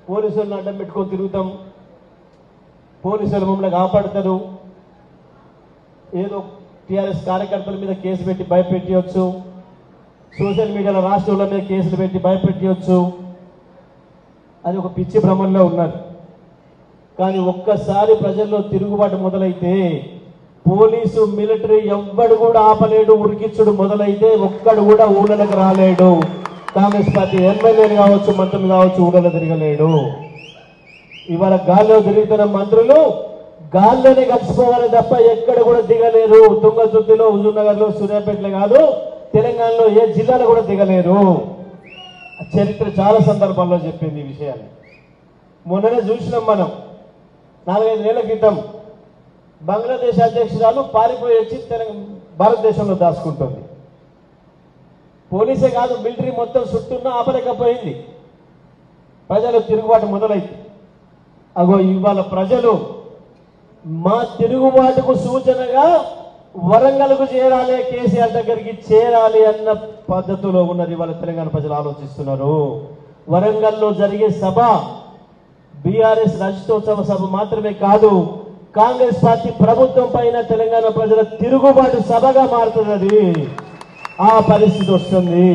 పోలీసులను అడ్డం పెట్టుకొని తిరుగుతాం, పోలీసులు మమ్మల్ని కాపాడుతారు, ఏదో టీఆర్ఎస్ కార్యకర్తల మీద కేసు పెట్టి భయపెట్టవచ్చు, సోషల్ మీడియాలో రాష్ట్రాల మీద కేసులు పెట్టి భయపెట్టవచ్చు. అది ఒక పిచ్చి భ్రమంలో ఉన్నారు. కానీ ఒక్కసారి ప్రజల్లో తిరుగుబాటు మొదలైతే పోలీసు మిలిటరీ ఎవ్వడు కూడా ఆపలేడు. ఉరికిచ్చుడు మొదలైతే ఒక్కడు కూడా ఊళ్ళకు రాలేడు. కాంగ్రెస్ పార్టీ ఎమ్మెల్యేలు కావచ్చు, మంత్రులు కావచ్చు, ఊళ్ళలో తిరగలేడు. ఇవాళ గాల్లో తిరుగుతున్న మంత్రులు గాల్లోనే కలిసిపోవాలి తప్ప ఎక్కడ కూడా దిగలేరు. తుంగతుర్తిలో, హుజూర్నగర్లో, సూర్యాపేటలో కాదు, తెలంగాణలో ఏ జిల్లాలో కూడా దిగలేరు. చరిత్ర చాలా సందర్భాల్లో చెప్పింది ఈ విషయాన్ని. మొన్ననే చూసినాం మనం. 4-5 నెలల క్రితం బంగ్లాదేశ్ అధ్యక్షురాలు పారిపోయి వచ్చి భారతదేశంలో దాచుకుంటుంది. పోలీసే కాదు, మిలిటరీ మొత్తం చుట్టూన్నా ఆపలేకపోయింది. ప్రజలు తిరుగుబాటు మొదలైంది. అగో ఇవాళ ప్రజలు మా తిరుగుబాటుకు సూచనగా వరంగల్కు చేరాలి, కేసీఆర్ దగ్గరికి చేరాలి అన్న పద్ధతిలో ఉన్నది ఇవాళ తెలంగాణ ప్రజలు ఆలోచిస్తున్నారు. వరంగల్లో జరిగే సభ బీఆర్ఎస్ రజతోత్సవ సభ మాత్రమే కాదు, కాంగ్రెస్ పార్టీ ప్రభుత్వం పైన తెలంగాణ ప్రజల తిరుగుబాటు సభగా మారుతున్నది. ఆ పరిస్థితి వస్తుంది.